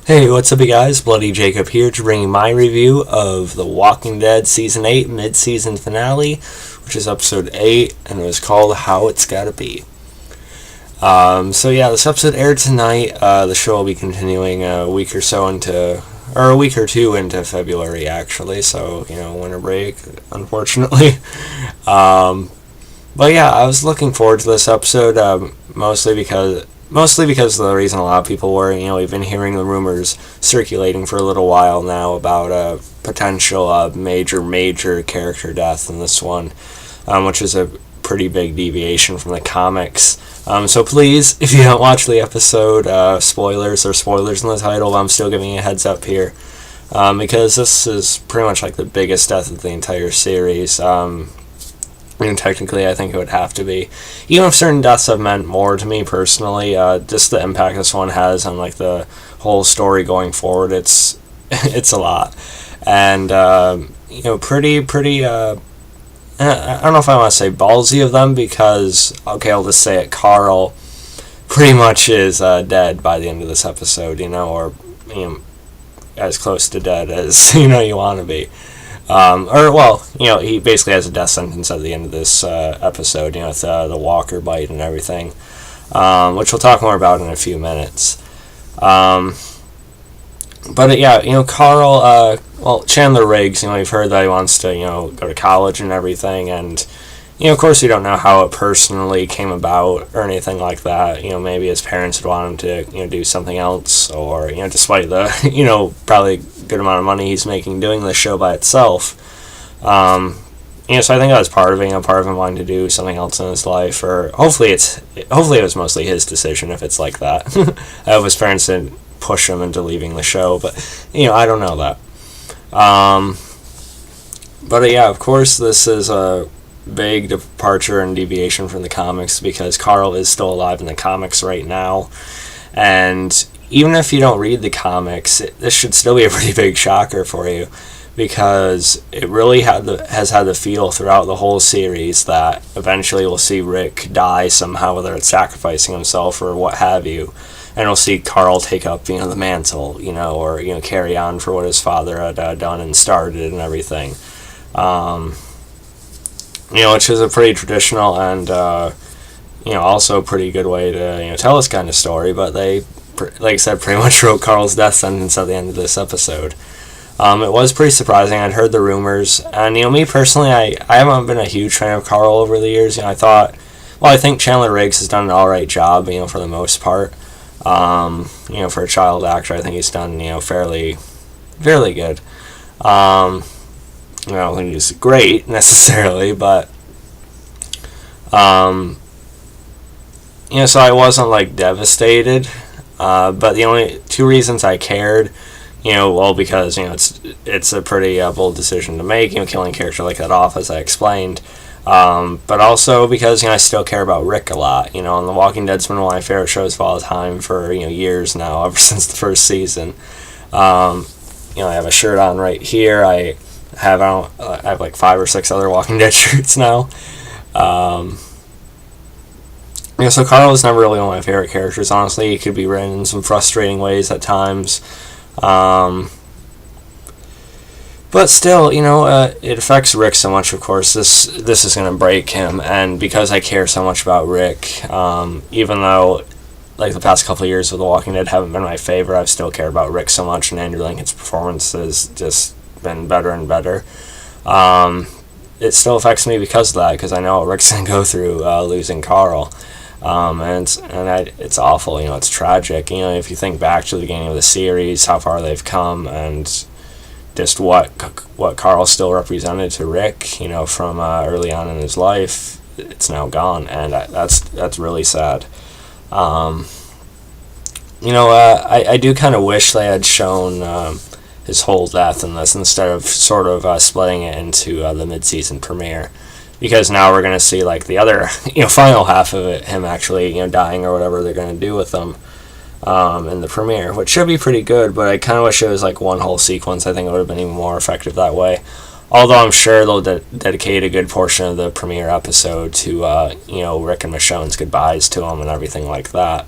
Hey, what's up, you guys? Bloody Jacob here to bring you my review of The Walking Dead Season 8 mid-season finale, which is Episode 8, and it was called How It's Gotta Be. This episode aired tonight. The show will be continuing a week or two into February, actually, so, winter break, unfortunately. I was looking forward to this episode, mostly because of the reason a lot of people were. We've been hearing the rumors circulating for a little while now about a potential major character death in this one, which is a pretty big deviation from the comics. So please, if you don't watch the episode, spoilers in the title, I'm still giving you a heads up here, because this is pretty much like the biggest death of the entire series. Technically, I think it would have to be. Even if certain deaths have meant more to me personally, just the impact this one has on like the whole story going forward, it's a lot. And pretty. I don't know if I want to say ballsy of them because, okay, I'll just say it. Carl pretty much is dead by the end of this episode, or as close to dead as you want to be. He basically has a death sentence at the end of this episode, with the walker bite and everything, which we'll talk more about in a few minutes. Carl, Chandler Riggs, we've heard that he wants to, go to college and everything, and, of course we don't know how it personally came about or anything like that. Maybe his parents would want him to, do something else, or, despite the, probably good amount of money he's making doing this show by itself. So I think that was part of it, part of him wanting to do something else in his life, or hopefully it was mostly his decision if it's like that. I hope his parents didn't push him into leaving the show, but, I don't know that. Of course, this is a big departure and deviation from the comics because Carl is still alive in the comics right now, and even if you don't read the comics, this should still be a pretty big shocker for you, because it really has had the feel throughout the whole series that eventually we'll see Rick die somehow, whether it's sacrificing himself or what have you, and we'll see Carl take up the mantle, or carry on for what his father had done and started and everything, which is a pretty traditional and also a pretty good way to tell this kind of story, but they, like I said, pretty much wrote Carl's death sentence at the end of this episode. It was pretty surprising. I'd heard the rumors, and me personally, I haven't been a huge fan of Carl over the years. I think Chandler Riggs has done an alright job, for the most part. For a child actor, I think he's done, fairly good. I don't think he's great necessarily, but so I wasn't devastated. But the only two reasons I cared, because it's a pretty bold decision to make, killing a character like that off, as I explained. But also because I still care about Rick a lot. And The Walking Dead's been one of my favorite shows of all time for years now, ever since the first season. I have a shirt on right here. I have 5 or 6 other Walking Dead shirts now. So Carl was never really one of my favorite characters, honestly. He could be written in some frustrating ways at times. But still, it affects Rick so much, of course. This is going to break him, and because I care so much about Rick, even though the past couple of years of The Walking Dead haven't been my favorite, I still care about Rick so much, and Andrew Lincoln's performance has just been better and better. It still affects me because of that, because I know what Rick's going to go through losing Carl. It's awful, it's tragic. If you think back to the beginning of the series, how far they've come, and just what Carl still represented to Rick, from early on in his life, it's now gone, and that's really sad. I do kind of wish they had shown his whole death in this instead of sort of splitting it into the mid-season premiere. Because now we're going to see the other final half of it, him actually dying or whatever they're going to do with him in the premiere, which should be pretty good, but I kind of wish it was one whole sequence. I think it would have been even more effective that way. Although I'm sure they'll dedicate a good portion of the premiere episode to Rick and Michonne's goodbyes to him and everything like that.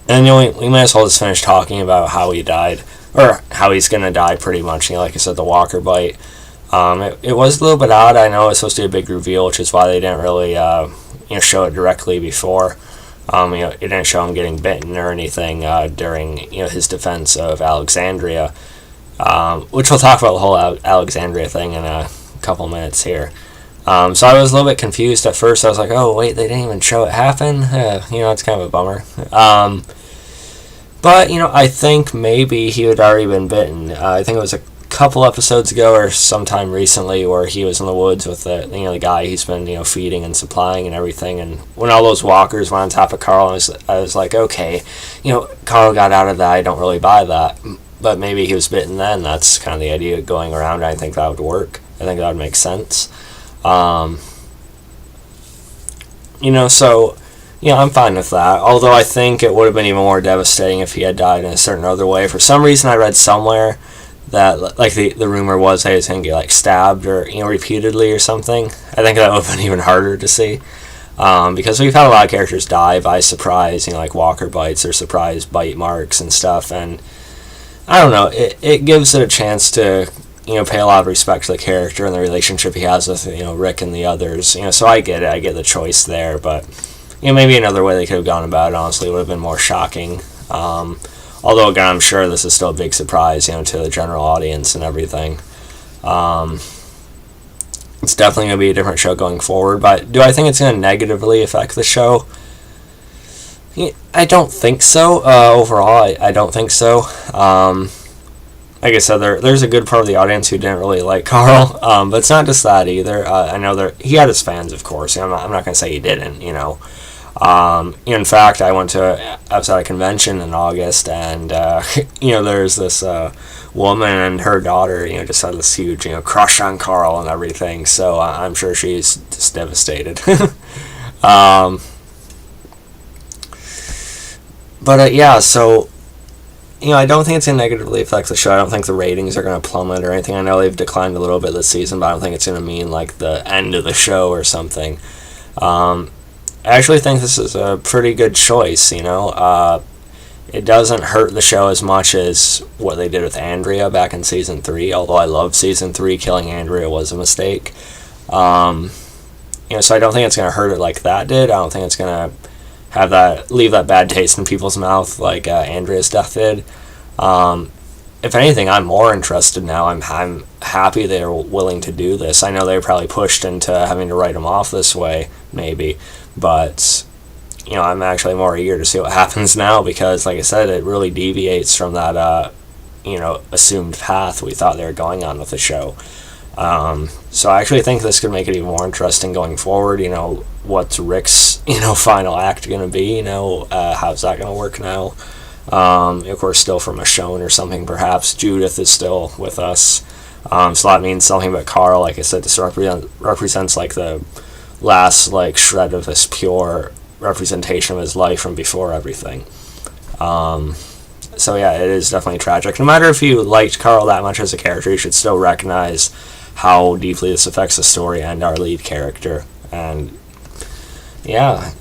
And we might as well just finish talking about how he died, or how he's gonna die, pretty much. Like I said, the walker bite. It was a little bit odd. I know it's supposed to be a big reveal, which is why they didn't really show it directly before. It didn't show him getting bitten or anything during his defense of Alexandria, which we'll talk about the whole Alexandria thing in a couple minutes here. So I was a little bit confused at first. I was like, oh wait, they didn't even show it happen. It's kind of a bummer. But I think maybe he had already been bitten. I think it was a couple episodes ago or sometime recently where he was in the woods with the guy he's been feeding and supplying and everything, and when all those walkers went on top of Carl, I was like, okay, Carl got out of that. I don't really buy that, but maybe he was bitten then. That's kind of the idea going around. I think that would work. I think that would make sense. So I'm fine with that, although I think it would have been even more devastating if he had died in a certain other way. For some reason I read somewhere that the rumor was he was going to get stabbed or repeatedly or something. I think that would have been even harder to see, because we've had a lot of characters die by surprise, like walker bites or surprise bite marks and stuff, and I don't know, it gives it a chance to pay a lot of respect to the character and the relationship he has with Rick and the others. So I get it, I get the choice there, but maybe another way they could have gone about it honestly would have been more shocking. Although, again, I'm sure this is still a big surprise, to the general audience and everything. It's definitely going to be a different show going forward, but do I think it's going to negatively affect the show? I don't think so. Overall, I don't think so. Like I said, there's a good part of the audience who didn't really like Carl, but it's not just that either. I know he had his fans, of course. I'm not going to say he didn't, in fact, I went to outside a convention in August, and there's this woman and her daughter, just had this huge, crush on Carl and everything. So I'm sure she's just devastated. But yeah, so I don't think it's going to negatively affect the show. I don't think the ratings are going to plummet or anything. I know they've declined a little bit this season, but I don't think it's going to mean the end of the show or something. I actually think this is a pretty good choice, It doesn't hurt the show as much as what they did with Andrea back in Season 3, although I love Season 3. Killing Andrea was a mistake. So I don't think it's going to hurt it like that did. I don't think it's going to leave that bad taste in people's mouth like Andrea's death did. If anything, I'm more interested now. I'm happy they're willing to do this. I know they were probably pushed into having to write them off this way, maybe, but I'm actually more eager to see what happens now, because like I said, it really deviates from that assumed path we thought they were going on with the show. So I actually think this could make it even more interesting going forward. What's Rick's final act going to be? How's that going to work now? Of course, still from Michonne or something, perhaps. Judith is still with us, so that means something about Carl. Like I said, this represents the last shred of this pure representation of his life from before everything. So yeah, it is definitely tragic. No matter if you liked Carl that much as a character, you should still recognize how deeply this affects the story and our lead character. And yeah,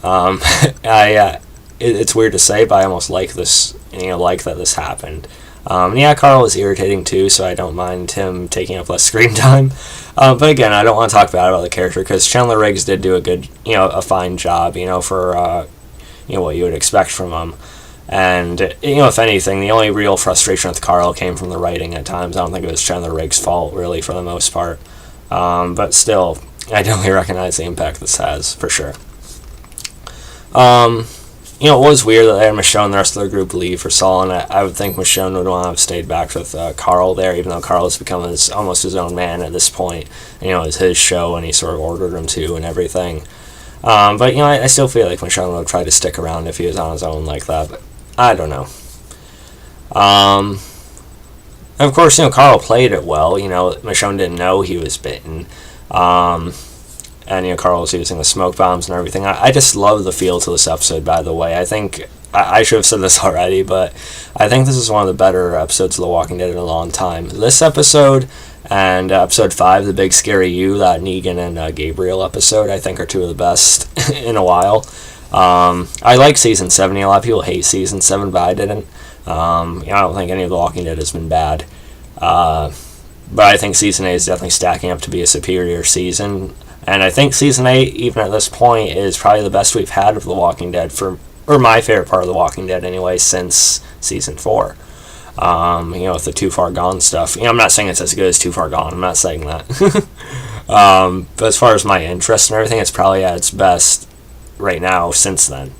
it's weird to say, but I almost like this, like that this happened. Yeah, Carl is irritating too, so I don't mind him taking up less screen time. But again, I don't want to talk bad about the character, because Chandler Riggs did do a fine job, for what you would expect from him. And if anything, the only real frustration with Carl came from the writing at times. I don't think it was Chandler Riggs' fault, really, for the most part. But still, I definitely recognize the impact this has, for sure. It was weird that they had Michonne and the rest of the group leave for Saul, and I would think Michonne would want to have stayed back with Carl there, even though Carl has become almost his own man at this point. It was his show, and he sort of ordered him to and everything. But, I still feel like Michonne would try to stick around if he was on his own like that, but I don't know. And of course, Carl played it well. Michonne didn't know he was bitten. And Carl was using the smoke bombs and everything. I just love the feel to this episode, by the way. I think I should have said this already, but I think this is one of the better episodes of The Walking Dead in a long time. This episode and episode 5, The Big Scary You, that Negan and Gabriel episode, I think are two of the best in a while. I like season 7. A lot of people hate season 7, but I didn't. I don't think any of The Walking Dead has been bad. But I think season 8 is definitely stacking up to be a superior season. And I think season 8, even at this point, is probably the best we've had of The Walking Dead, or my favorite part of The Walking Dead anyway, since season 4. With the Too Far Gone stuff. I'm not saying it's as good as Too Far Gone. I'm not saying that. But as far as my interest and everything, it's probably at its best right now since then.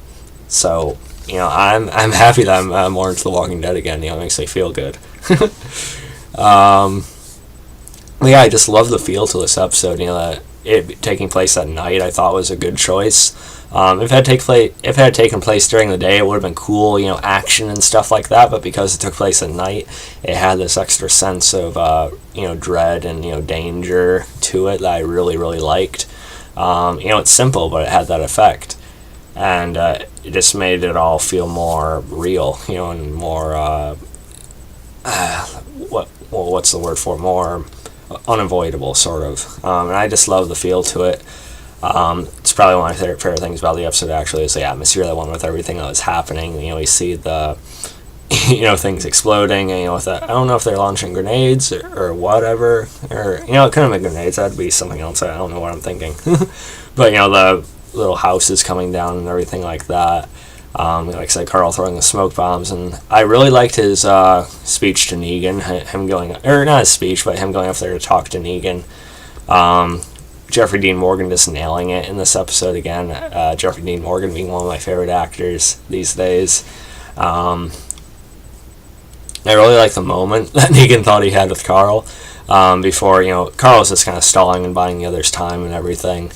So, I'm happy that I'm more into The Walking Dead again. It makes me feel good. Yeah, I just love the feel to this episode. That it taking place at night, I thought was a good choice. If it had taken place during the day, it would have been cool, action and stuff like that. But because it took place at night, it had this extra sense of dread and danger to it that I really, really liked. It's simple, but it had that effect, and it just made it all feel more real, and more what's the word for it? More unavoidable, sort of. And I just love the feel to it. It's probably one of my favorite things about the episode, actually, is the atmosphere that went with everything that was happening. We see the things exploding, and I don't know if they're launching grenades or whatever, or it couldn't have been grenades. That'd be something else. I don't know what I'm thinking. But the little houses coming down and everything like that. Like I said, Carl throwing the smoke bombs, and I really liked his speech to Negan. Him going, or not his speech, but him going up there to talk to Negan. Jeffrey Dean Morgan just nailing it in this episode again. Jeffrey Dean Morgan being one of my favorite actors these days. I really like the moment that Negan thought he had with Carl before, Carl was just kind of stalling and buying the other's time and everything.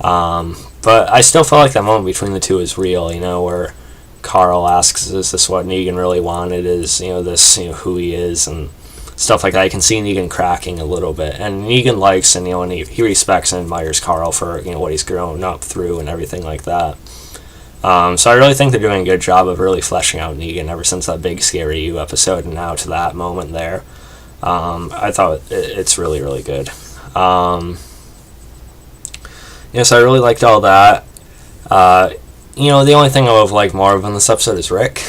But I still felt like that moment between the two is real, where Carl asks, is this what Negan really wanted? Is, this, who he is, and stuff like that. I can see Negan cracking a little bit, and Negan likes and and he respects and admires Carl for what he's grown up through and everything like that. So I really think they're doing a good job of really fleshing out Negan ever since that big Scary You episode and now to that moment there. I thought it's really, really good. So I really liked all that. The only thing I would have liked more of in this episode is Rick,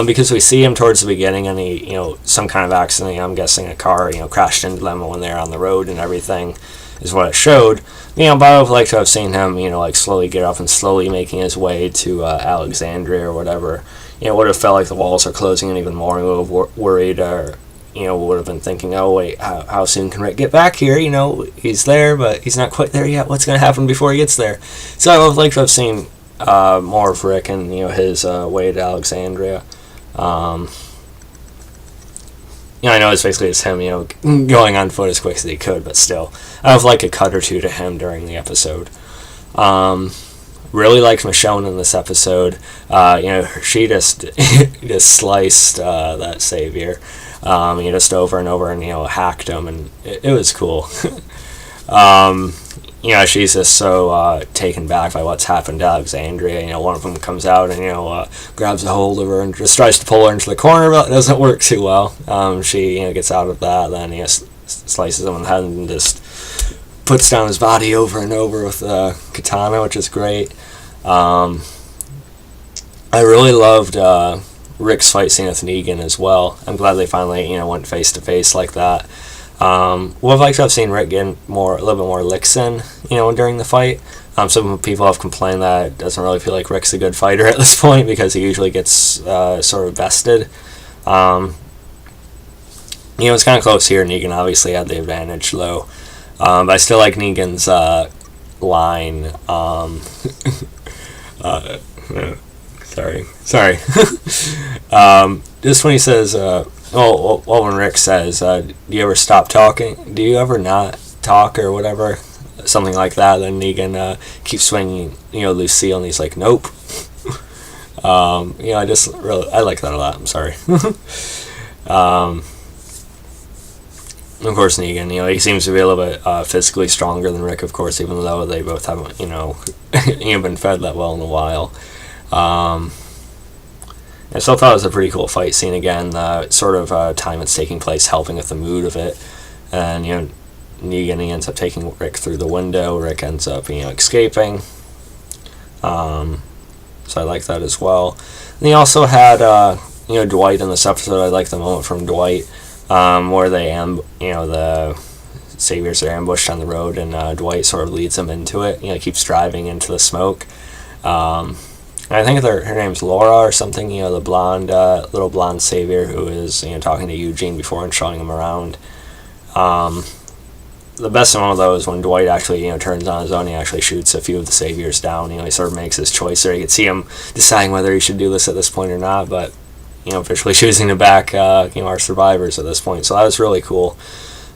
because we see him towards the beginning, and he, some kind of accident, I'm guessing a car, crashed into them when they're on the road and everything, is what it showed. But I would have liked to have seen him, slowly get up and slowly making his way to Alexandria or whatever. It would have felt like the walls are closing in even more, and we would have worried, or, would have been thinking, oh, wait, how soon can Rick get back here? He's there, but he's not quite there yet. What's going to happen before he gets there? So I would have liked to have seen more of Rick and his way to Alexandria. I know it's basically just him going on foot as quick as he could, but still I have like a cut or two to him during the episode. Really liked Michonne in this episode. She just just sliced that savior just over and over, and hacked him, and it was cool. She's just so taken back by what's happened to Alexandria. One of them comes out and, grabs a hold of her and just tries to pull her into the corner, but it doesn't work too well. She, gets out of that, then he slices him in the head and just puts down his body over and over with a katana, which is great. I really loved Rick's fight scene with Negan as well. I'm glad they finally, went face to face like that. Would have liked to have seen Rick get a little bit more licks in, during the fight. Some people have complained that it doesn't really feel like Rick's a good fighter at this point because he usually gets sort of bested. It's kind of close here. Negan obviously had the advantage, though. But I still like Negan's line. Sorry. Just when he says, when Rick says, do you ever stop talking? Do you ever not talk or whatever? Something like that. Then Negan keeps swinging, Lucille, and he's like, nope. I like that a lot. I'm sorry. Of course, Negan, he seems to be a little bit physically stronger than Rick, of course, even though they both haven't, been fed that well in a while. I still thought it was a pretty cool fight scene again, sort of time it's taking place, helping with the mood of it. And, Negan, he ends up taking Rick through the window. Rick ends up, escaping. so I like that as well. And he also had Dwight in this episode. I like the moment from Dwight where the saviors are ambushed on the road, and Dwight sort of leads them into it. Keeps driving into the smoke. I think her name's Laura or something. The blonde, little blonde savior who is talking to Eugene before and showing him around. The best one of those when Dwight actually turns on his own. He actually shoots a few of the saviors down. He sort of makes his choice there. You can see him deciding whether he should do this at this point or not, but officially choosing to back our survivors at this point. So that was really cool.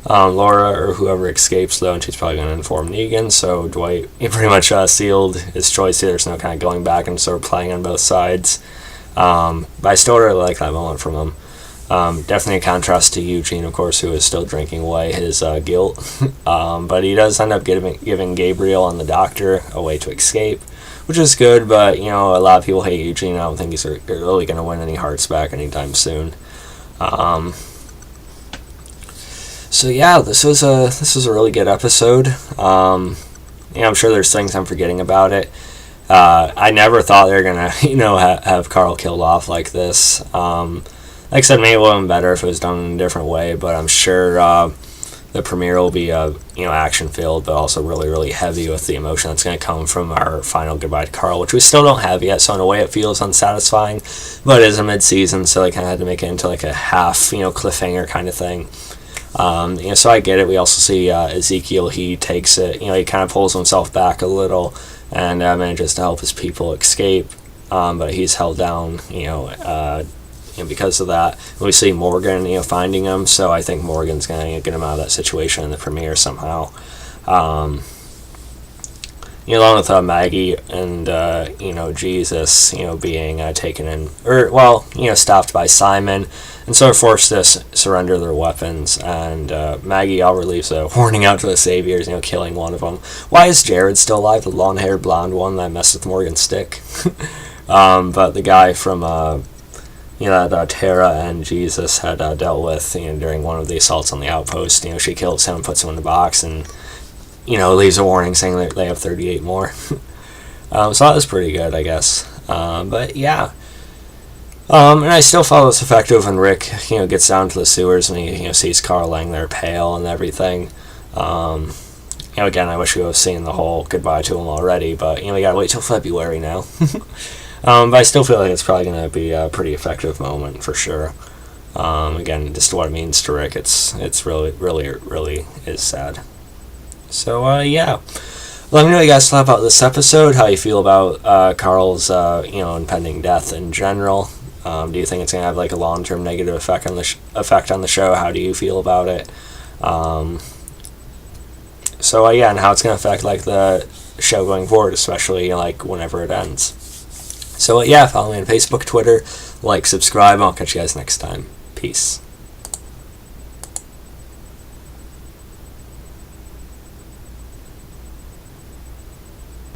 Laura or whoever escapes though, and she's probably going to inform Negan. So Dwight pretty much sealed his choice here. There's no kind of going back and sort of playing on both sides. But I still really like that moment from him. Definitely a contrast to Eugene, of course, who is still drinking away his guilt. But he does end up giving Gabriel and the doctor a way to escape, which is good. But a lot of people hate Eugene. I don't think he's really going to win any hearts back anytime soon. So yeah, this was a really good episode. I'm sure there's things I'm forgetting about it. I never thought they were gonna have Carl killed off like this. Like I said, maybe it would have been better if it was done in a different way, but I'm sure the premiere will be action filled, but also really, really heavy with the emotion that's going to come from our final goodbye to Carl, which we still don't have yet. So in a way, it feels unsatisfying, but it is a mid-season, so they kind of had to make it into like a half cliffhanger kind of thing. So I get it. We also see Ezekiel. He takes it. He kind of pulls himself back a little and manages to help his people escape, but he's held down. Because of that. We see Morgan, finding him. So I think Morgan's gonna get him out of that situation in the premiere somehow. Along with Maggie and Jesus, being taken in, stopped by Simon, and sort of forced to surrender their weapons. And Maggie leaves a warning out to the saviors, killing one of them. Why is Jared still alive? The long-haired blonde one that messed with Morgan's stick. But the guy from that Tara and Jesus had dealt with during one of the assaults on the outpost. She kills him, puts him in the box, and leaves a warning saying that they have 38 more. So that was pretty good, I guess. But yeah. And I still felt it was effective when Rick, gets down to the sewers and he, sees Carl laying there pale and everything. Again, I wish we would have seen the whole goodbye to him already, but, we gotta wait till February now. But I still feel like it's probably going to be a pretty effective moment for sure. Again, just what it means to Rick, it's really, really, really is sad. So, yeah. Let me know what you guys thought about this episode, how you feel about Carl's, impending death in general. Do you think it's going to have, like, a long-term negative effect on the show? How do you feel about it? So, yeah, and how it's going to affect, like, the show going forward, especially, whenever it ends. So, yeah, follow me on Facebook, Twitter, subscribe, and I'll catch you guys next time. Peace.